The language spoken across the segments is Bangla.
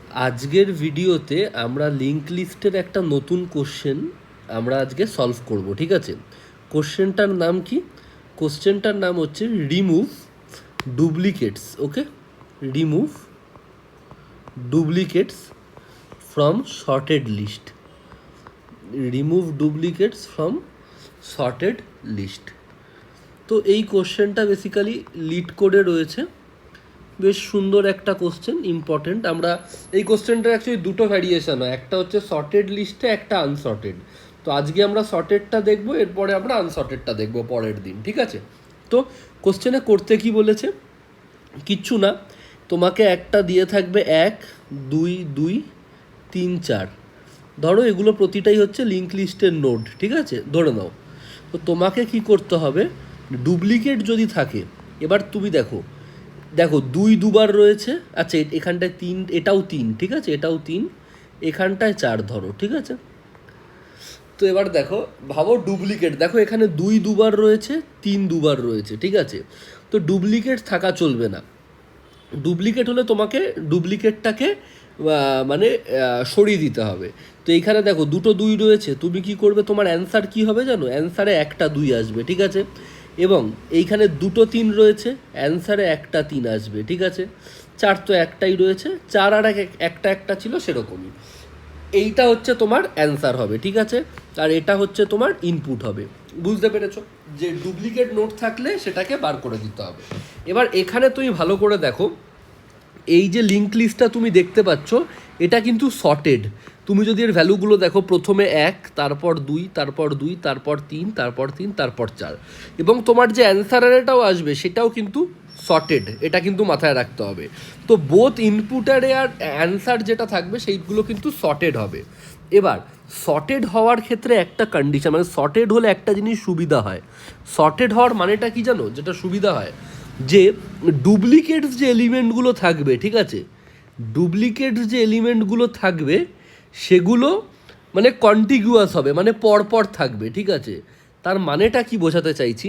আজকের ভিডিওতে আমরা লিঙ্ক লিস্টের একটা নতুন কোশ্চেন আমরা আজকে সলভ করব, ঠিক আছে? কোশ্চেনটার নাম কি? কোশ্চেনটার নাম হচ্ছে remove duplicates. Okay, remove duplicates from sorted list. Remove duplicates from sorted list. তো এই কোশ্চেনটা বেসিক্যালি লিড কোডে রয়েছে। বেশ সুন্দর একটা কোশ্চেন, ইম্পর্টেন্ট। আমরা এই কোশ্চেনটার অ্যাকচুয়ালি দুটো ভ্যারিয়েশন হয়, একটা হচ্ছে শর্টেড লিস্টে, একটা আনশর্টেড। তো আজকে আমরা শর্টেডটা দেখবো, এরপরে আমরা আনশর্টেডটা দেখবো পরের দিন, ঠিক আছে? তো কোশ্চেনে করতে কি বলেছে? কিচ্ছু না, তোমাকে একটা দিয়ে থাকবে 1, 2, 2, 3, 4। ধরো এগুলো প্রতিটাই হচ্ছে লিঙ্ক লিস্টের নোড, ঠিক আছে? ধরে নাও। তো তোমাকে কি করতে হবে, ডুপ্লিকেট যদি থাকে, এবার তুমি দেখো দেখো 2 দুবার রয়েছে, আচ্ছা এখানটায় 3, এটাও 3, ঠিক আছে? এটাও 3, এখানটায় 4 ধরো, ঠিক আছে? তো এবার দেখো, ভাবো ডুপ্লিকেট, দেখো এখানে 2 দুবার রয়েছে, 3 দুবার রয়েছে, ঠিক আছে? তো ডুপ্লিকেট থাকা চলবে না। ডুপ্লিকেট হলে তোমাকে ডুপ্লিকেটটাকে মানে সরিয়ে দিতে হবে। তো এইখানে দেখো দুটো 2 রয়েছে, তুমি কি করবে? তোমার অ্যান্সার কি হবে জানো? অ্যান্সারে একটা 2 আসবে, ঠিক আছে? এবং এইখানে দুটো 3 রয়েছে, অ্যান্সারে একটা 3 আসবে, ঠিক আছে? 4 তো একটাই রয়েছে, 4 আর একটা একটা ছিল সেরকমই। এইটা হচ্ছে তোমার অ্যান্সার হবে, ঠিক আছে? আর এটা হচ্ছে তোমার ইনপুট হবে। বুঝতে পেরেছো যে ডুপ্লিকেট নোট থাকলে সেটাকে বার করে দিতে হবে। এবার এখানে তুমি ভালো করে দেখো, এই যে লিঙ্ক লিস্টটা তুমি দেখতে পাচ্ছ, এটা কিন্তু শর্টেড। তুমি যদি এর ভ্যালুগুলো দেখো, প্রথমে 1, তারপর 2, তারপর 2, তারপর 3, তারপর 3, তারপর 4, এবং তোমার যে অ্যান্সারেটাও আসবে সেটাও কিন্তু শর্টেড। এটা কিন্তু মাথায় রাখতে হবে। তো বোথ ইনপুটার আর অ্যান্সার যেটা থাকবে সেইগুলো কিন্তু শর্টেড হবে। এবার শর্টেড হওয়ার ক্ষেত্রে একটা কন্ডিশন, মানে শর্টেড হলে একটা জিনিস সুবিধা হয়। শর্টেড হওয়ার মানেটা কি জানো? যেটা সুবিধা হয় যে ডুপ্লিকেটস যে এলিমেন্টগুলো থাকবে, ঠিক আছে? ডুপ্লিকেটস যে এলিমেন্টগুলো থাকবে সেগুলো মানে কন্টিগুয়াস হবে, মানে পরপর থাকবে, ঠিক আছে? তার মানেটা কি বোঝাতে চাইছি,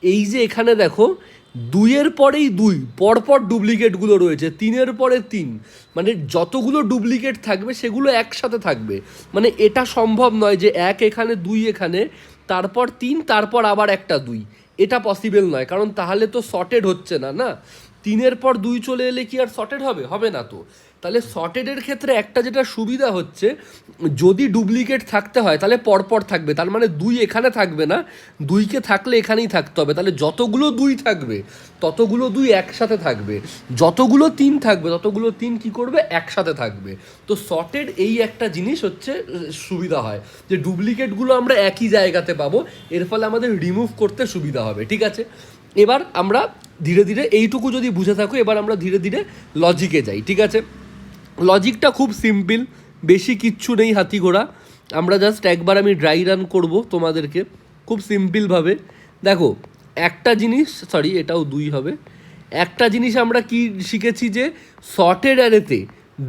এই যে এখানে দেখো 2-এর পরেই 2 পরপর ডুপ্লিকেটগুলো রয়েছে, 3-এর পরে 3, মানে যতগুলো ডুপ্লিকেট থাকবে সেগুলো একসাথে থাকবে। মানে এটা সম্ভব নয় যে 1 এখানে, 2 এখানে, তারপর 3, তারপর আবার একটা 2। এটা পসিবল নয়, কারণ তাহলে তো শর্টেড হচ্ছে না, না? 3-এর পর 2 চলে এলে কি আর শর্টেড হবে? হবে না তো। তাহলে শর্টেডের ক্ষেত্রে একটা যেটা সুবিধা হচ্ছে, যদি ডুপ্লিকেট থাকতে হয় তাহলে পরপর থাকবে, তার মানে 2 এখানে থাকবে না, 2কে থাকলে এখানেই থাকতে হবে। তাহলে যতগুলো 2 থাকবে ততগুলো 2 একসাথে থাকবে, যতগুলো 3 থাকবে ততগুলো 3 কি করবে? একসাথে থাকবে। তো শর্টেড এই একটা জিনিস হচ্ছে সুবিধা হয়, যে ডুপ্লিকেটগুলো আমরা একই জায়গাতে পাবো, এর ফলে আমাদের রিমুভ করতে সুবিধা হবে, ঠিক আছে? এবার আমরা ধীরে ধীরে এইটুকু যদি বুঝে থাকো, এবার আমরা ধীরে ধীরে লজিকে যাই, ঠিক আছে? লজিকটা খুব সিম্পল, বেশি কিচ্ছু নেই হাতি ঘোড়া। আমরা জাস্ট একবার আমি ড্রাই রান করব তোমাদেরকে খুব সিম্পলভাবে। দেখো একটা জিনিস, সরি এটাও 2 হবে। একটা জিনিস আমরা কি শিখেছি, যে শর্টেড অ্যারেতে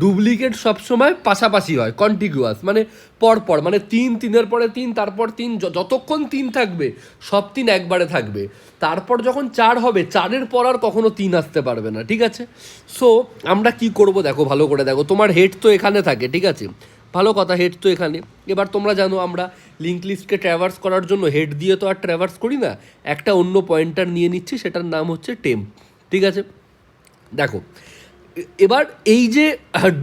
ডুপ্লিকেট সবসময় পাশাপাশি হয়, কন্টিগুয়াস, মানে পরপর, মানে 3, 3-এর পরে 3, তারপর 3, যতক্ষণ 3 থাকবে সব 3 একবারে থাকবে। তারপর যখন 4 হবে, 4-এর পর আর কখনো 3 আসতে পারবে না, ঠিক আছে? সো আমরা কি করব দেখো, ভালো করে দেখো, তোমার হেড তো এখানে থাকে, ঠিক আছে? ভালো কথা, হেড তো এখানে। এবার তোমরা জানো আমরা লিঙ্ক লিস্টকে ট্র্যাভার্স করার জন্য হেড দিয়ে তো আর ট্র্যাভার্স করি না, একটা অন্য পয়েন্টার নিয়ে নিচ্ছি, সেটার নাম হচ্ছে টেম্প, ঠিক আছে? দেখো এবার এই যে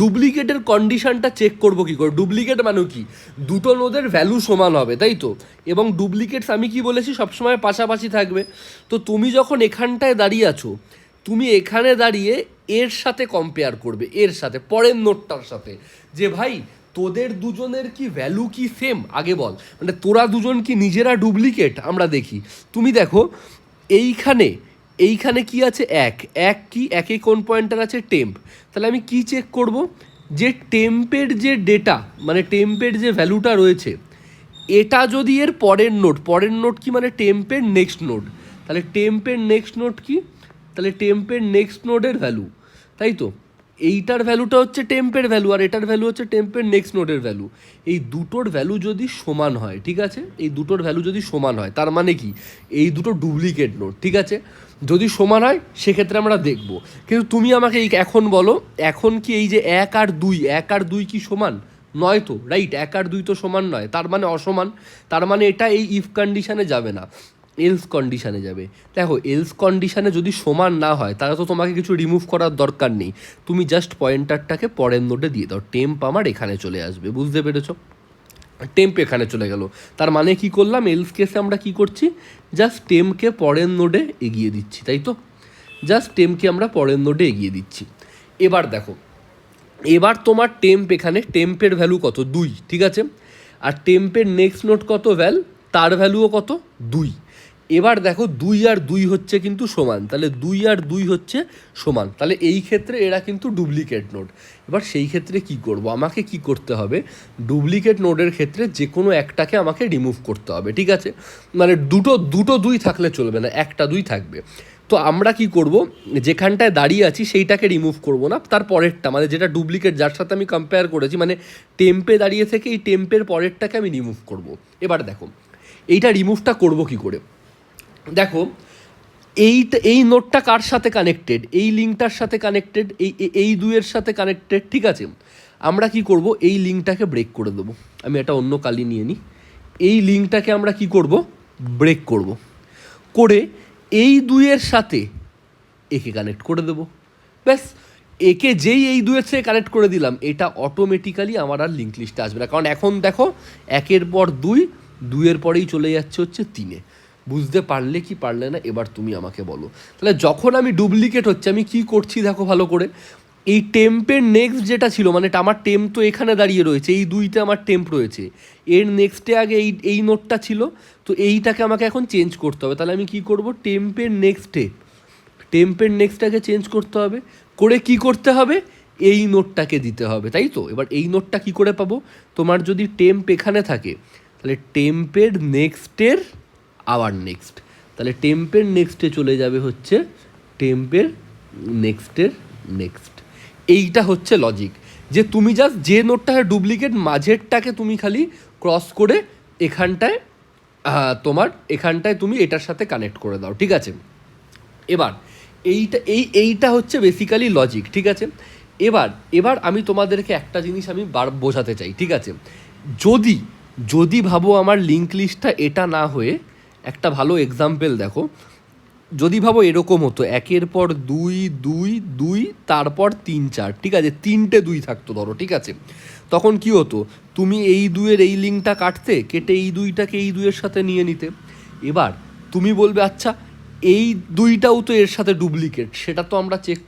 ডুপ্লিকেটের কন্ডিশনটা চেক করবো কী করে? ডুপ্লিকেট মানে কি? দুটো নোডের ভ্যালু সমান হবে, তাই তো? এবং ডুপ্লিকেটস আমি কি বলেছি, সবসময় পাশাপাশি থাকবে। তো তুমি যখন এখানটায় দাঁড়িয়ে আছো, তুমি এখানে দাঁড়িয়ে এর সাথে কম্পেয়ার করবে, এর সাথে, পরের নোটটার সাথে, যে ভাই তোদের দুজনের কি ভ্যালু কি সেম, আগে বল, মানে তোরা দুজন কি নিজেরা ডুপ্লিকেট? আমরা দেখি, তুমি দেখো এইখানে, এইখানে কি আছে? এক কি, একে কোন পয়েন্টার আছে? টেম্প। তাহলে আমি কি চেক করব, যে টেম্পের যে ডেটা, মানে টেম্পের যে ভ্যালুটা রয়েছে, এটা যদি এর পরের নোট কি, মানে টেম্পের নেক্সট নোট, তাহলে টেম্পের নেক্সট নোট কি? তাহলে টেম্পের নেক্সট নোডের ভ্যালু, তাই তো? এইটার ভ্যালুটা হচ্ছে টেম্পের ভ্যালু, আর এটার ভ্যালু হচ্ছে টেম্পের নেক্সট নোডের ভ্যালু। এই দুটোর ভ্যালু যদি সমান হয়, ঠিক আছে, এই দুটোর ভ্যালু যদি সমান হয়, তার মানে কি এই দুটো ডুপ্লিকেট নোড, ঠিক আছে। যদি সমান হয় সেক্ষেত্রে আমরা দেখব। কিন্তু তুমি আমাকে এই এখন বলো, এখন কি এই যে 1 আর 2, 1 আর 2 কি সমান? নয় তো, রাইট? 1 আর 2 তো সমান নয়, তার মানে অসমান। তার মানে এটা এই ইফ কন্ডিশনে যাবে না, এলস কন্ডিশনে যাবে। দেখো, এলস কন্ডিশনে যদি সমান না হয় তাহলে তো তোমাকে কিছু রিমুভ করার দরকার নেই, তুমি জাস্ট পয়েন্টারটাকে পরের নোডে দিয়ে দাও, টেম্প আমার এখানে চলে আসবে। বুঝতে পেরেছো? টেম্প এখানে চলে গেল, তার মানে কি করলাম, এলস কেসে আমরা কি করছি, জাস্ট টেম্পকে পরের নোডে এগিয়ে দিচ্ছি, তাই তো? জাস্ট টেম্পকে আমরা পরের নোডে এগিয়ে দিচ্ছি। এবার দেখো, এবার তোমার টেম্প এখানে, টেম্পের ভ্যালু কত? 2, ঠিক আছে। আর টেম্পের নেক্সট নোড কত ভ্যাল, তার ভ্যালুও কত? 2। এবার দেখো 2 আর 2 হচ্ছে কিন্তু সমান, তাহলে 2 আর 2 হচ্ছে সমান, তাহলে এই ক্ষেত্রে এরা কিন্তু ডুপ্লিকেট নোড। এবার সেই ক্ষেত্রে কি করব, আমাকে কি করতে হবে, ডুপ্লিকেট নোডের ক্ষেত্রে যে কোনো একটাকে আমাকে রিমুভ করতে হবে, ঠিক আছে। মানে দুটো 2 থাকলে চলবে না, একটা 2 থাকবে। তো আমরা কি করব, যেখানটায় দাঁড়িয়ে আছি সেইটাকে রিমুভ করব না, তার পরেরটা মানে যেটা ডুপ্লিকেট, যার সাথে আমি কম্পেয়ার করেছি, মানে টেম্পে দাঁড়িয়ে থেকে এই টেম্পের পরেরটাকে আমি রিমুভ করব। এবার দেখো এইটা রিমুভটা করব কি করে, দেখো এই নোটটা কার সাথে কানেক্টেড, এই লিঙ্কটার সাথে কানেক্টেড, এই দুইয়ের সাথে কানেক্টেড, ঠিক আছে। আমরা কি করব, এই লিঙ্কটাকে ব্রেক করে দেবো। আমি একটা অন্য কালি নিয়ে নিই। এই লিঙ্কটাকে আমরা কি করব, ব্রেক করব, করে এই দুইয়ের সাথে একে কানেক্ট করে দেবো। ব্যাস, একে যেই এই দুয়ের সাথে কানেক্ট করে দিলাম, এটা অটোমেটিক্যালি আমার আর লিঙ্ক লিস্টে আসবে না, কারণ এখন দেখো 1-এর পর 2, 2-এর পরেই চলে যাচ্ছে হচ্ছে 3-এ। বুঝতে পারলে কি পারলে না, এবার তুমি আমাকে বলো। তাহলে যখন আমি ডুপ্লিকেট হচ্ছে, আমি কি করছি দেখো ভালো করে, এই টেম্পের নেক্সট যেটা ছিল, মানে আমার টেম্প তো এখানে দাঁড়িয়ে রয়েছে, এই 2তে আমার টেম্প রয়েছে, এর নেক্সটে আগে এই নোটটা ছিল, তো এইটাকে আমাকে এখন চেঞ্জ করতে হবে। তাহলে আমি কি করব, টেম্পের নেক্সটটাকে চেঞ্জ করতে হবে, করে কি করতে হবে, এই নোটটাকে দিতে হবে, তাই তো। এবার এই নোটটা কি করে পাবো, তোমার যদি টেম্প এখানে থাকে তাহলে টেম্পের নেক্সটের আবার নেক্সট, তাহলে টেম্পের নেক্সটে চলে যাবে হচ্ছে টেম্পের নেক্সটের নেক্সট। এইটা হচ্ছে লজিক, যে তুমি জাস্ট যে নোটটা ডুপ্লিকেট মাঝেরটাকে তুমি খালি ক্রস করে এখানটায় এখানটায় তুমি এটার সাথে কানেক্ট করে দাও, ঠিক আছে। এবার এইটা হচ্ছে বেসিক্যালি লজিক, ঠিক আছে। এবার আমি তোমাদেরকে একটা জিনিস আমি বোঝাতে চাই, ঠিক আছে। যদি ভাবো আমার লিঙ্ক লিস্টটা এটা না হয়ে একটা ভালো এক্সাম্পল দেখো, যদি ভাবো এরকম হতো 1-এর পর 2, 2, 2, তারপর 3, 4, ঠিক আছে, 3টে 2 থাকতো ধরো, ঠিক আছে। তখন কি হতো, তুমি এই 2-এর এই লিঙ্কটা কেটে এই 2টাকে এই 2-এর সাথে নিয়ে নিতে। এবার তুমি বলবে আচ্ছা এই 2টাও তো এর সাথে ডুপ্লিকেট, সেটা তো আমরা চেক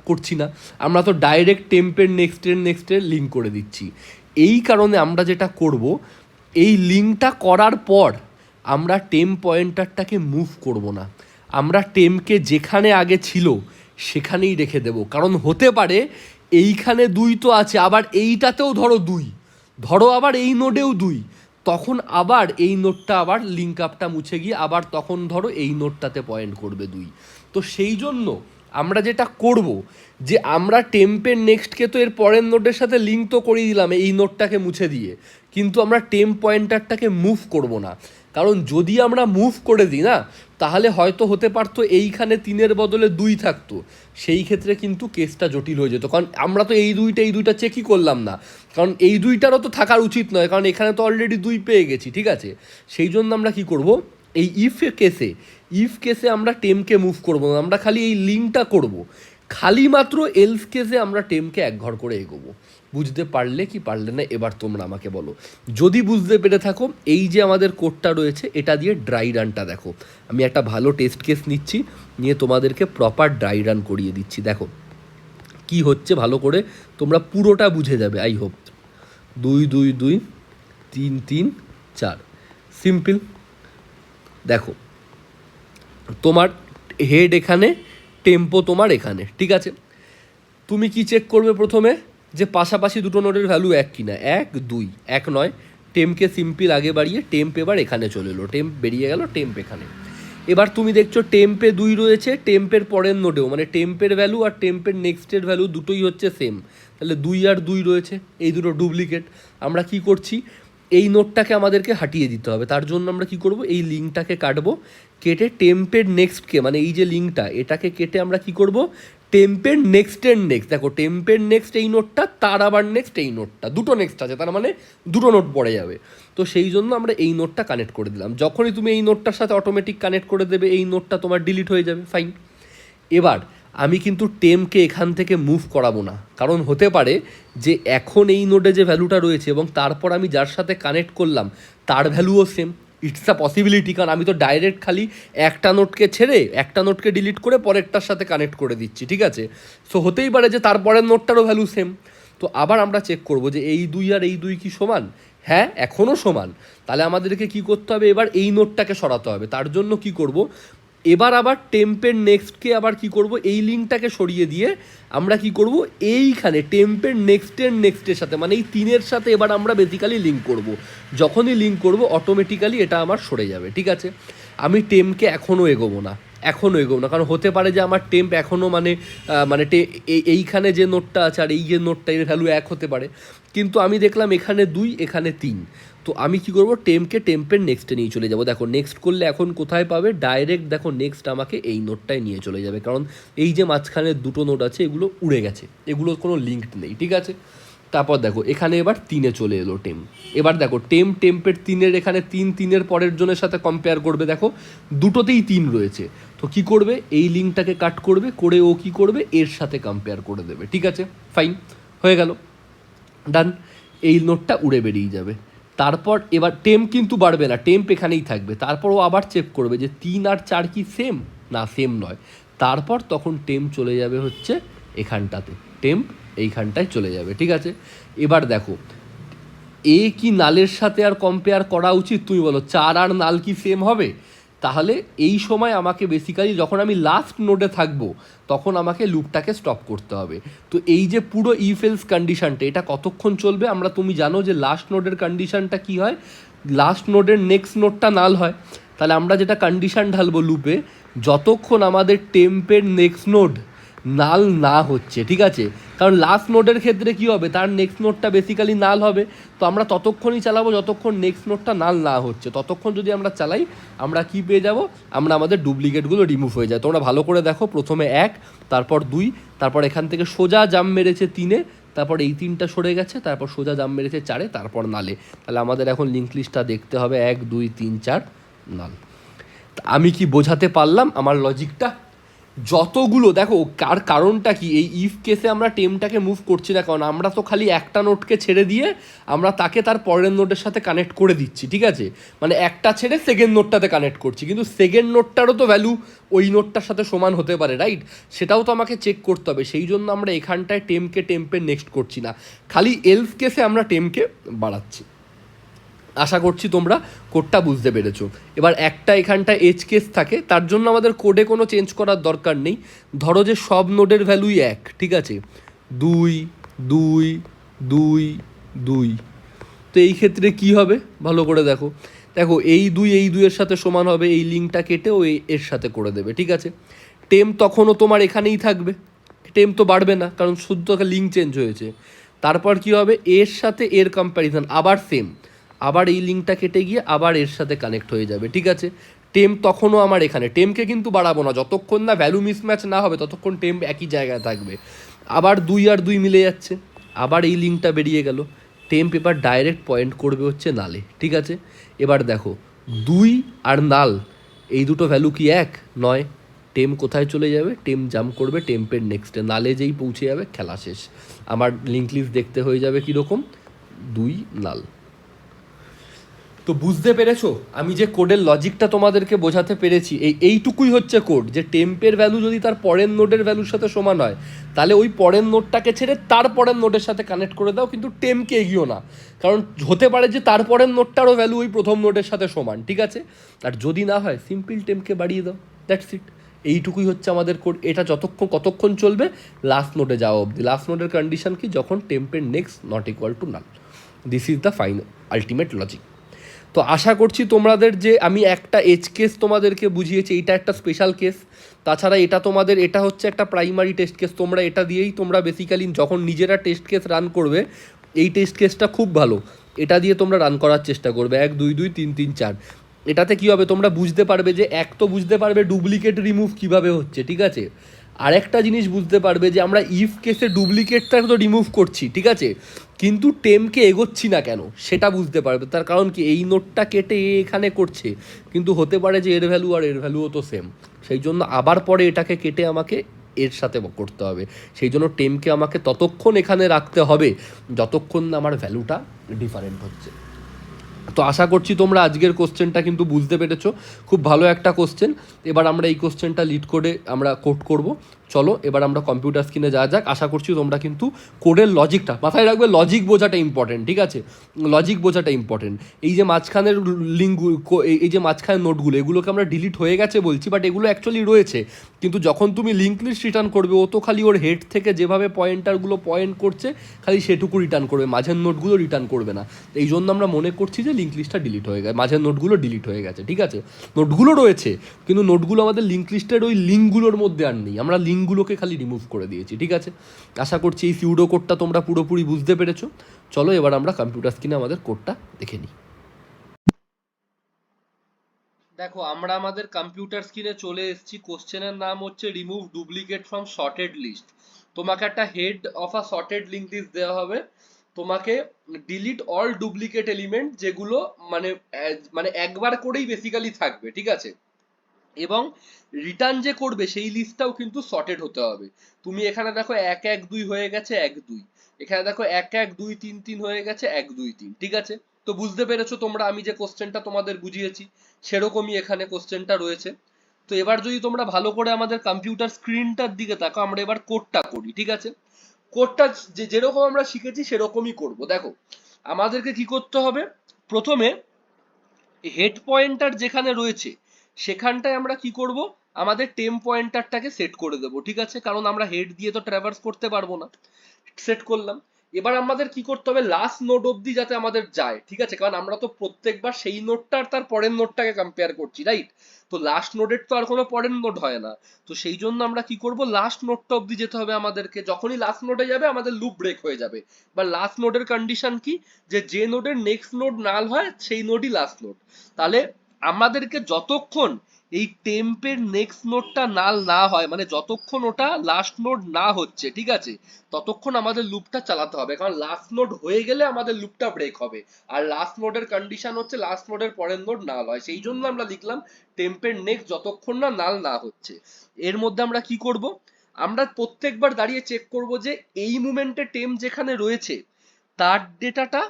করছি না, আমরা তো ডাইরেক্ট টেম্পের নেক্সটের লিঙ্ক করে দিচ্ছি। এই কারণে আমরা যেটা করব, এই লিঙ্কটা করার পর আমরা টেম্প পয়েন্টারটাকে মুভ করব না, আমরা টেম্পকে যেখানে আগে ছিল সেখানেই রেখে দেব। কারণ হতে পারে এইখানে 2 তো আছে, আবার এইটাতেও ধরো আবার এই নোডেও 2, তখন আবার এই নোটটা আবার লিঙ্ক আপটা মুছে গিয়ে আবার তখন ধরো এই নোটটাতে পয়েন্ট করবে 2। তো সেই জন্য আমরা যেটা করব, যে আমরা টেম্পের নেক্সটকে তো এর পরের নোটের সাথে লিঙ্ক তো করিয়ে দিলাম এই নোটটাকে মুছে দিয়ে, কিন্তু আমরা টেম্প পয়েন্টারটাকে মুভ করব না। কারণ যদি আমরা মুভ করে দিই না, তাহলে হয়তো হতে পারতো এইখানে 3-এর বদলে 2 থাকতো, সেই ক্ষেত্রে কিন্তু কেসটা জটিল হয়ে যেত। কারণ আমরা তো এই দুইটা চেকই করলাম না, কারণ এই 2টারও তো থাকার উচিত নয়, কারণ এখানে তো অলরেডি 2 পেয়ে গেছি, ঠিক আছে। সেই জন্য আমরা কি করব, এই ইফ কেসে আমরা টেমকে মুভ করবো না, আমরা খালি এই লিঙ্কটা করব, খালি মাত্র এলস কেসে আমরা টেমকে এক ঘর করে এগোবো। বুঝতে পারলে কি পারলে না, এবার তোমরা আমাকে বলো। যদি বুঝতে পেরে থাকো, এই যে আমাদের কোডটা রয়েছে এটা দিয়ে ড্রাই রানটা দেখো, আমি একটা ভালো টেস্ট কেস নিচ্ছি, নিয়ে তোমাদেরকে প্রপার ড্রাই রান করিয়ে দিচ্ছি। দেখো কি হচ্ছে, ভালো করে তোমরা পুরোটা বুঝে যাবে আই হোপ। 2, 2, 2, 3, 3, 4, সিম্পল। দেখো তোমার হেড এখানে, টেম্পো তোমার এখানে, ঠিক আছে। তুমি কি চেক করবে প্রথমে, যে পাশাপাশি দুটো নোডের ভ্যালু এক কিনা, 1, 2, এক নয়, টেম্পকে সিম্পল আগে বাড়িয়ে টেম্প এবার এখানে চলে এলো, টেম্প বেরিয়ে গেল, টেম্প এখানে। এবার তুমি দেখছো টেম্পে 2 রয়েছে, টেম্পের পরের নোডেও, মানে টেম্পের ভ্যালু আর টেম্পের নেক্সটের ভ্যালু দুটোই হচ্ছে সেম, তাহলে 2 আর 2 রয়েছে, এই দুটো ডুপ্লিকেট। আমরা কি করছি, এই নোটটাকে আমাদেরকে হাটিয়ে দিতে হবে। তার জন্য আমরা কি করব, এই লিঙ্কটাকে কাটবো, কেটে টেম্পের নেক্সটকে, মানে এই যে লিঙ্কটা এটাকে কেটে আমরা কি করব, টেম্পের নেক্সটের নেক্সট, দেখো টেম্পের নেক্সট এই নোটটা, তার আবার নেক্সট এই নোটটা, দুটো নেক্সট আছে, তার মানে দুটো নোট পড়ে যাবে। তো সেই জন্য আমরা এই নোটটা কানেক্ট করে দিলাম। যখনই তুমি এই নোটটার সাথে অটোমেটিক কানেক্ট করে দেবে, এই নোটটা তোমার ডিলিট হয়ে যাবে, ফাইন। এবার আমি কিন্তু টেমকে এখান থেকে মুভ করাবো না, কারণ হতে পারে যে এখন এই নোডে যে ভ্যালুটা রয়েছে এবং তারপর আমি যার সাথে কানেক্ট করলাম তার ভ্যালুও সেম, ইটস আ পসিবিলিটি, কারণ আমি তো ডাইরেক্ট খালি একটা নোটকে ছেড়ে একটা নোটকে ডিলিট করে পরেরটার সাথে কানেক্ট করে দিচ্ছি, ঠিক আছে। সো হতেই পারে যে তারপরের নোটটারও ভ্যালু সেম। তো আবার আমরা চেক করব যে এই 2 আর এই 2 কি সমান, হ্যাঁ এখনও সমান, তাহলে আমাদেরকে কি করতে হবে, এবার এই নোটটাকে সরাতে হবে। তার জন্য কি করব, এবার আবার টেম্পের নেক্সটকে আবার কি করব, এই লিঙ্কটাকে সরিয়ে দিয়ে আমরা কি করব, এইখানে টেম্পের নেক্সটের সাথে, মানে এই 3-এর সাথে এবার আমরা বেসিক্যালি লিঙ্ক করব। যখনই লিঙ্ক করব অটোমেটিক্যালি এটা আমার সরে যাবে, ঠিক আছে। আমি টেম্পকে এখনও এগোবো না, কারণ হতে পারে যে আমার টেম্প এখনও মানে এইখানে যে নোটটা আছে আর এই যে নোটটা এর ভ্যালু 1 হতে পারে, কিন্তু আমি দেখলাম এখানে 2 এখানে 3, তো আমি কি করব, টেম্পের নেক্সটে নিয়ে চলে যাব। দেখো নেক্সট করলে এখন কোথায় পাবে, ডাইরেক্ট দেখো নেক্সট আমাকে এই নোটটায় নিয়ে চলে যাবে, কারণ এই যে মাঝখানে দুটো নোট আছে এগুলো উড়ে গেছে, এগুলোর কোনো লিঙ্ক নেই, ঠিক আছে। তারপর দেখো এখানে এবার 3-এ চলে এলো টেম্প। এবার দেখো টেম্পের 3-এর এখানে 3-3-এর পরের জনের সাথে কম্পেয়ার করবে, দেখো দুটোতেই 3 রয়েছে, তো কি করবে, এই লিঙ্কটাকে কাট করবে, করে ও কি করবে, এর সাথে কম্পেয়ার করে দেবে, ঠিক আছে, ফাইন, হয়ে গেল, ডান। এই নোটটা উড়ে বেরিয়ে যাবে। তারপর এবার টেম্প কিন্তু বাড়বে না, টেম্প এখানেই থাকবে। তারপর ও আবার চেক করবে যে 3 আর 4 কি সেম, না সেম নয়। তারপর তখন টেম্প চলে যাবে হচ্ছে এখানটাতে, টেম্প এইখানটায় চলে যাবে, ঠিক আছে। এবার দেখো এ কি নালের সাথে আর কম্পেয়ার করা উচিত, তুমি বলো 4 আর নাল কি সেম হবে? তাহলে এই সময় আমাকে বেসিক্যালি যখন আমি লাস্ট নোডে থাকবো তখন আমাকে লুপটাকে স্টপ করতে হবে। তো এই যে পুরো ইফ এলস কন্ডিশনটা, এটা কতক্ষণ চলবে, তুমি জানো যে লাস্ট নোডের কন্ডিশনটা কি হয়, লাস্ট নোডের নেক্সট নোডটা নাল হয়। তাহলে আমরা যেটা কন্ডিশন ঢালবো লুপে, যতক্ষণ আমাদের টেম্পের নেক্সট নোড নাল না হচ্ছে, ঠিক আছে, কারণ লাস্ট নোডের ক্ষেত্রে কি হবে, তার নেক্সট নোডটা বেসিক্যালি নাল হবে। তো আমরা ততক্ষণই চালাবো যতক্ষণ নেক্সট নোডটা নাল না হচ্ছে, ততক্ষণ যদি আমরা চালাই আমরা কি পেয়ে যাব, আমরা আমাদের ডুপ্লিকেটগুলো রিমুভ হয়ে যায়। তোমরা ভালো করে দেখো, প্রথমে 1, তারপর 2, তারপর এখান থেকে সোজা জাম্প মেরেছে 3-এ, তারপর এই 3টা সরে গেছে, তারপর সোজা জাম্প মেরেছে 4-এ, তারপর নালে। তাহলে আমাদের এখন লিঙ্ক লিস্টটা দেখতে হবে 1 2 3 4 নাল। আমি কি বোঝাতে পারলাম আমার লজিকটা? যতগুলো দেখো কারণটা কি, এই ইফ কেসে আমরা টেমটাকে মুভ করছি না, কারণ আমরা তো খালি একটা নোটকে ছেড়ে দিয়ে আমরা তাকে তার পরের নোটের সাথে কানেক্ট করে দিচ্ছি, ঠিক আছে, মানে একটা ছেড়ে সেকেন্ড নোটটাতে কানেক্ট করছি, কিন্তু সেকেন্ড নোটটারও তো ভ্যালু ওই নোটটার সাথে সমান হতে পারে, রাইট, সেটাও তো আমাকে চেক করতে হবে। সেই জন্য আমরা এখানটায় টেম্পের নেক্সট করছি না, খালি এলস কেসে আমরা টেমকে বাড়াচ্ছি। আশা করছি তোমরা কোডটা বুঝতে পেরেছো। এবার একটা এখানটা এজ কেস থাকে, তার জন্য আমাদের কোডে কোনো চেঞ্জ করার দরকার নেই। ধরো যে সব নোডের ভ্যালুই 1, ঠিক আছে, 2 2 2 2, তো এই ক্ষেত্রে কি হবে ভালো করে দেখো, এই 2 এর সাথে সমান হবে, এই লিঙ্কটা কেটে ও এর সাথে করে দেবে, ঠিক আছে। টেম তখনও তোমার এখানেই থাকবে, টেম তো বাড়বে না, কারণ শুধু লিঙ্ক চেঞ্জ হয়েছে। তারপর কি হবে, এর সাথে এর কম্প্যারিজন আবার সেম, আবার এই লিঙ্কটা কেটে গিয়ে আবার এর সাথে কানেক্ট হয়ে যাবে, ঠিক আছে। টেম্প তখনও আমার এখানে, টেম্পকে কিন্তু বাড়াবো না, যতক্ষণ না ভ্যালু মিসম্যাচ না হবে ততক্ষণ টেম্প একই জায়গায় থাকবে। আবার 2 আর 2 মিলে যাচ্ছে, আবার এই লিঙ্কটা বেরিয়ে গেল, টেম্প এবার ডাইরেক্ট পয়েন্ট করবে হচ্ছে নালে, ঠিক আছে। এবার দেখো 2 আর নাল এই দুটো ভ্যালু কি 1 নয়, টেম্প কোথায় চলে যাবে, টেম্প জাম্প করবে টেম্পের নেক্সটে, নালে যেই পৌঁছে যাবে খেলা শেষ। আমার লিঙ্ক লিস্ট দেখতে হয়ে যাবে কীরকম, 2 নাল। তো বুঝতে পেরেছো আমি যে কোডের লজিকটা তোমাদেরকে বোঝাতে পেরেছি, এইটুকুই হচ্ছে কোড, যে টেম্পের ভ্যালু যদি তার পরের নোডের ভ্যালুর সাথে সমান হয় তাহলে ওই পরের নোডটাকে ছেড়ে তার পরের নোডের সাথে কানেক্ট করে দাও, কিন্তু টেম্পকে এগিয়েও না, কারণ হতে পারে যে তার পরের নোডটারও ভ্যালু ওই প্রথম নোডের সাথে সমান, ঠিক আছে। আর যদি না হয় সিম্পল টেম্পকে বাড়িয়ে দাও, দ্যাটস ইট। এইটুকুই হচ্ছে আমাদের কোড। এটা কতক্ষণ চলবে, লাস্ট নোডে যাওয়া অবধি। লাস্ট নোডের কন্ডিশন কি, যখন টেম্পের next not equal to null. This is the final ultimate logic. তো আশা করছি তোমাদের যে আমি একটা এজ কেস তোমাদেরকে বুঝিয়েছি, এটা একটা স্পেশাল কেস। তাছাড়া এটা তোমাদের এটা হচ্ছে একটা প্রাইমারি টেস্ট কেস, তোমরা এটা দিয়েই তোমরা বেসিক্যালি যখন নিজেরা টেস্ট কেস রান করবে, এই টেস্ট কেসটা খুব ভালো, এটা দিয়ে তোমরা রান করার চেষ্টা করবে 1 2 2 3 3 4। এটাতে কী হবে, তোমরা বুঝতে পারবে যে এক তো বুঝতে পারবে ডুপ্লিকেট রিমুভ কীভাবে হচ্ছে, ঠিক আছে। আরেকটা জিনিস বুঝতে পারবে যে আমরা ইফ কেসে ডুপ্লিকেটটা তো রিমুভ করছি, ঠিক আছে, কিন্তু টেমকে এগোচ্ছি না কেন সেটা বুঝতে পারবে। তার কারণ কি, এই নোটটা কেটে এখানে করছে, কিন্তু হতে পারে যে এর ভ্যালু আর এর ভ্যালুও তো সেম, সেই জন্য আবার পরে এটাকে কেটে আমাকে এর সাথে করতে হবে। সেই জন্য টেমকে আমাকে ততক্ষণ এখানে রাখতে হবে যতক্ষণ না আমার ভ্যালুটা ডিফারেন্ট হচ্ছে। তো আশা করছি তোমরা আজকের কোশ্চেনটা কিন্তু বুঝতে পেরেছো, খুব ভালো একটা কোশ্চেন। এবার আমরা এই কোশ্চেনটা লিড কোডে আমরা কোড করব। চলো এবার আমরা কম্পিউটার স্ক্রিনে যাওয়া যাক। আশা করছি তোমরা কিন্তু কোডের লজিকটা মাথায় রাখবে, লজিক বোঝাটা ইম্পর্টেন্ট, ঠিক আছে, লজিক বোঝাটা ইম্পর্টেন্ট। এই যে মাঝখানের লিঙ্ক, এই যে মাঝখানের নোটগুলো, এগুলোকে আমরা ডিলিট হয়ে গেছে বলছি, বাট এগুলো অ্যাকচুয়ালি রয়েছে। কিন্তু যখন তুমি লিঙ্ক লিস্ট রিটার্ন করবে, ও তো খালি ওর হেড থেকে যেভাবে পয়েন্টারগুলো পয়েন্ট করছে খালি সেটুকু রিটার্ন করবে, মাঝের নোটগুলো রিটার্ন করবে না। এই জন্য আমরা মনে করছি যে লিঙ্ক লিস্টটা ডিলিট হয়ে গেছে, মাঝের নোটগুলো ডিলিট হয়ে গেছে, ঠিক আছে। নোটগুলো রয়েছে কিন্তু নোটগুলো আমাদের লিঙ্ক লিস্টের ওই লিঙ্কগুলোর মধ্যে আর নেই, আমরা লিঙ্কগুলোকে খালি রিমুভ করে দিয়েছি, ঠিক আছে। আশা করছি এই সিউডো কোডটা তোমরা পুরোপুরি বুঝতে পেরেছো। চলো এবার আমরা কম্পিউটার স্ক্রিনে আমাদের কোডটা দেখে নিই। দেখো আমরা আমাদের কম্পিউটার স্ক্রিনে চলে এসেছি। কোশ্চেনের নাম হচ্ছে remove duplicate from sorted list. তোমাকে একটা head of a sorted link list দেওয়া হবে, তোমাকে ডিলিট অল ডুপ্লিকেট এলিমেন্ট, যেগুলো মানে মানে একবার করেই বেসিক্যালি থাকবে, ঠিক আছে। এবং রিটার্ন যে করবে সেই লিস্টটাও কিন্তু সর্টেড হতে হবে। তুমি এখানে দেখো 1 1 2 হয়ে গেছে 1 2, এখানে দেখো 1 1 2 3 3 হয়ে গেছে 1 2 3, ঠিক আছে। তো বুঝতে পেরেছো তোমরা আমি যে কোশ্চেনটা তোমাদের বুঝিয়েছি সেরকমই এখানে কোশ্চেনটা রয়েছে। তো এবার যদি তোমরা ভালো করে আমাদের কম্পিউটার স্ক্রিনটার দিকে তাকো, আমরা এবার কোডটা করি, ঠিক আছে। কোডটা যেরকম আমরা শিখেছি সেরকমই করব। দেখো আমাদেরকে কি করতে হবে, প্রথমে হেড পয়েন্টার যেখানে রয়েছে সেখানটায় আমরা কি করব, আমাদের টেম পয়েন্টারটাকে সেট করে দেবো, ঠিক আছে, কারণ আমরা হেড দিয়ে তো ট্রাভার্স করতে পারবো না। সেট করলাম। এবার আমাদের কি করতে হবে, লাস্ট নোড অবধি যাতে আমাদের যায়, ঠিক আছে, কারণ আমরা তো প্রত্যেকবার সেই নোডটা আর তার পরের নোডটাকে কম্পেয়ার করছি, রাইট। তো লাস্ট নোডের তো আর কোনো পরের নোড হয় না। তো সেই জন্য আমরা কি করব, লাস্ট নোডটা অবধি যেতে হবে আমাদেরকে। যখনই লাস্ট নোডে যাবে আমাদের লুপ ব্রেক হয়ে যাবে। বা লাস্ট নোডের কন্ডিশন কি, যে নোডের নেক্সট নোড নাল হয় সেই নোডই লাস্ট নোড। তাহলে আমাদেরকে যতক্ষণ এই টেম্পের নেক্সট নোডটা নাল না হয়, মানে যতক্ষণ ওটা লাস্ট নোড না হচ্ছে, ঠিক আছে, ততক্ষণ আমাদের লুপটা চালাতে হবে। কারণ লাস্ট নোড হয়ে গেলে আমাদের লুপটা ব্রেক হবে। আর লাস্ট নোডের কন্ডিশন হচ্ছে লাস্ট নোডের পরের নোড নাল হয়। সেই জন্য আমরা লিখলাম টেম্পের নেক্সট যতক্ষণ না নাল না হচ্ছে। এর মধ্যে আমরা কি করব, আমরা প্রত্যেকবার দাঁড়িয়ে চেক করব যে এই মুমেন্টে টেম্প যেখানে রয়েছে তার ডেটাটা,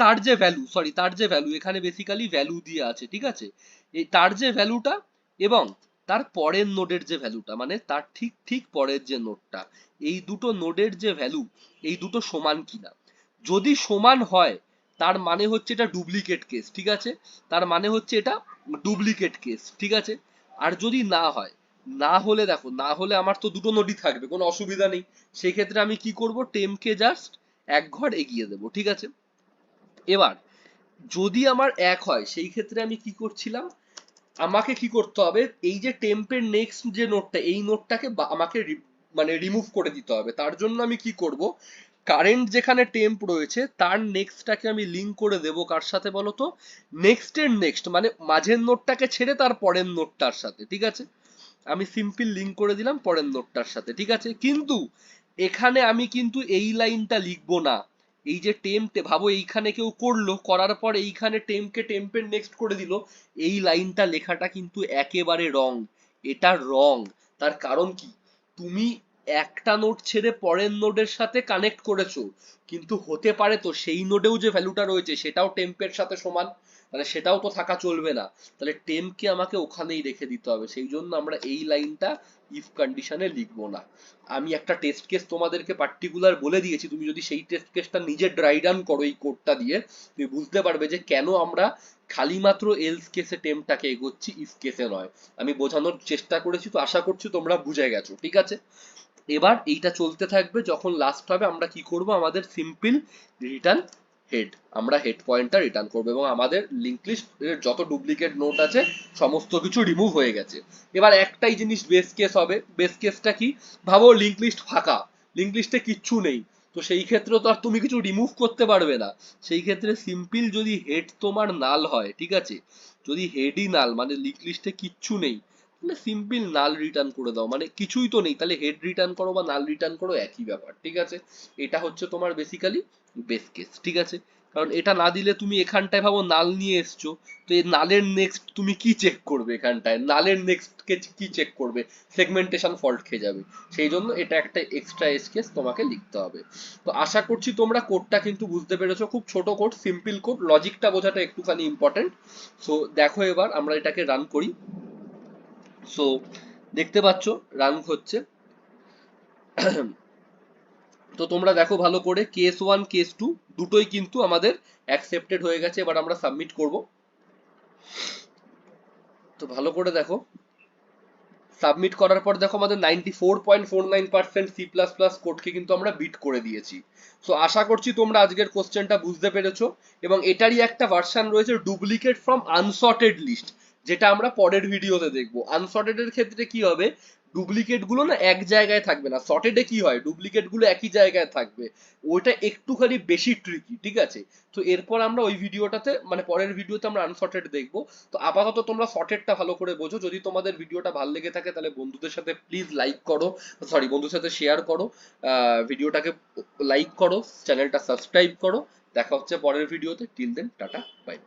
তার যে ভ্যালু, সরি তার যে ভ্যালু, এখানে বেসিক্যালি ভ্যালু দিয়ে আছে, ঠিক আছে, এই তার যে ভ্যালুটা এবং তার পরের নোডের যে ভ্যালুটা, মানে তার ঠিক ঠিক পরের যে নোডটা, এই দুটো নোডের যে ভ্যালু, এই দুটো সমান কিনা। যদি সমান হয় তার মানে হচ্ছে এটা ডুপ্লিকেট কেস, ঠিক আছে, তার মানে হচ্ছে এটা ডুপ্লিকেট কেস, ঠিক আছে। আর যদি না হয়, না হলে দেখো, না হলে আমার তো দুটো নোডই থাকবে, কোনো অসুবিধা নেই। সেই ক্ষেত্রে আমি কি করব, টেমকে জাস্ট এক ঘর এগিয়ে দেবো, ঠিক আছে। এবার যদি আমার এক হয় সেই ক্ষেত্রে আমি কি করছিলাম, আমাকে কি করতে হবে, এই যে টেম্পের নেক্সট যে নোডটা, এই নোডটাকে আমাকে মানে রিমুভ করে দিতে হবে। তার জন্য আমি কি করব, কারেন্ট যেখানে টেম্প রয়েছে তার নেক্সটটাকে আমি লিঙ্ক করে দেব কার সাথে বলতো, নেক্সটের নেক্সট, মানে মাঝের নোডটাকে ছেড়ে তার পরের নোডটার সাথে, ঠিক আছে। আমি সিম্পল লিঙ্ক করে দিলাম পরের নোডটার সাথে, ঠিক আছে। কিন্তু এখানে আমি কিন্তু এই লাইনটা লিখবো না। এই যে টেম্প, ভাবো এইখানে কেউ করলো, করার পর এইখানে টেম্পকে টেম্পের নেক্সট করে দিল, এই লাইনটা লেখাটা কিন্তু একেবারে রং, এটা রং। তার কারণ কি, তুমি একটা নোড ছেড়ে পরের নোডের সাথে কানেক্ট করেছো, কিন্তু হতে পারে তো সেই নোডেও যে ভ্যালুটা রয়েছে সেটাও টেম্পের সাথে সমান, মানে সেটাও তো থাকা চলবে না। তাহলে টেম্পকে আমাকে ওখানেই রেখে দিতে হবে। সেই জন্য আমরা এই লাইনটা ইফ কন্ডিশনে লিখবো না। আমি একটা টেস্ট কেস তোমাদেরকে পার্টিকুলার বলে দিয়েছি, তুমি যদি সেই টেস্ট কেসটা নিজে ড্রাই রান করো এই কোডটা দিয়ে, তুমি বুঝতে পারবে যে কেন আমরা খালি মাত্র এলস কেসে টেম্পটাকে এগোচ্ছি, ইফ কেসে নয়। আমি বোঝানোর চেষ্টা করেছি, তো আশা করছি তোমরা বুঝে গেছো, ঠিক আছে। এবার এইটা চলতে থাকবে, যখন লাস্ট হবে আমরা কি করব, আমাদের সিম্পল রিটার্ন হেড, আমরা হেড পয়েন্টটা রিটার্ন করবো এবং আমাদের লিঙ্ক লিস্ট এর যত ডুপ্লিকেট নোট আছে সমস্ত কিছু রিমুভ হয়ে গেছে। এবার একটাই জিনিস বেস কেস হবে, বেস কেসটা কি, ভাবো লিঙ্ক লিস্ট ফাঁকা, লিঙ্ক লিস্টে কিচ্ছু নেই, তো সেই ক্ষেত্রে তো আর তুমি কিছু রিমুভ করতে পারবে না। সেই ক্ষেত্রে সিম্পল যদি হেড তোমার নাল হয়, ঠিক আছে, যদি হেডই নাল মানে লিঙ্ক লিস্টে কিচ্ছু নেই, তাহলে সিম্পল নাল রিটার্ন করে দাও, মানে কিছুই তো নেই, তাহলে হেড রিটার্ন করো বা নাল রিটার্ন করো একই ব্যাপার, ঠিক আছে। এটা হচ্ছে তোমার বেসিক্যালি বেস কেস, ঠিক আছে। কারণ এটা না দিলে তুমি এখানটায় ভাবো নাল নিয়ে এসছো, তো এই নালের নেক্সট তুমি কি চেক করবে, এখানটায় নালের নেক্সট কি চেক করবে, সেগমেন্টেশন ফল্ট খেয়ে যাবে। সেই জন্য এটা একটা এক্সট্রা এজ কেস তোমাকে লিখতে হবে। তো আশা করছি তোমরা কোডটা কিন্তু বুঝতে পেরেছো, খুব ছোট কোড, সিম্পল কোড, লজিকটা বোঝাটা একটুখানি ইম্পর্টেন্ট। সো দেখো এবার আমরা এটাকে রান করি। সো দেখতে পাচ্ছ রান হচ্ছে। তো তোমরা দেখো ভালো করে, কেস ওয়ান কেস টু দুটোই কিন্তু আমাদের অ্যাকসেপ্টেড হয়ে গেছে। এবার আমরা সাবমিট করব। তো ভালো করে দেখো, সাবমিট করার পর দেখো আমাদের 94.49% সি প্লাস প্লাস কোডকে কিন্তু আমরা বিট করে দিয়েছি। সো আশা করছি তোমরা আজকের কোশ্চেনটা বুঝতে পেরেছো, এবং এটারই একটা ভার্সন রয়েছে ডুপ্লিকেট ফ্রম আনসর্টেড লিস্ট, যেটা আমরা পরের ভিডিওতে দেখবো। আনসর্টেড এর ক্ষেত্রে কি হবে, ডুপ্লিকেট গুলো না এক জায়গায় থাকবে না, সর্টেডে কি হয় ডুপ্লিকেট গুলো একই জায়গায় থাকবে, ওইটা একটুখানি বেশি ট্রিকি, ঠিক আছে। তো এরপর আমরা ওই ভিডিওটাতে মানে পরের ভিডিওতে আমরা আনসর্টেড দেখবো। তো আপাতত তোমরা সর্টেডটা ভালো করে বোঝো। যদি তোমাদের ভিডিওটা ভালো লেগে থাকে তাহলে বন্ধুদের সাথে প্লিজ লাইক করো, সরি বন্ধুদের সাথে শেয়ার করো, ভিডিওটাকে লাইক করো, চ্যানেলটা সাবস্ক্রাইব করো। দেখা হচ্ছে পরের ভিডিওতে, টিল দেন টাটা বাই।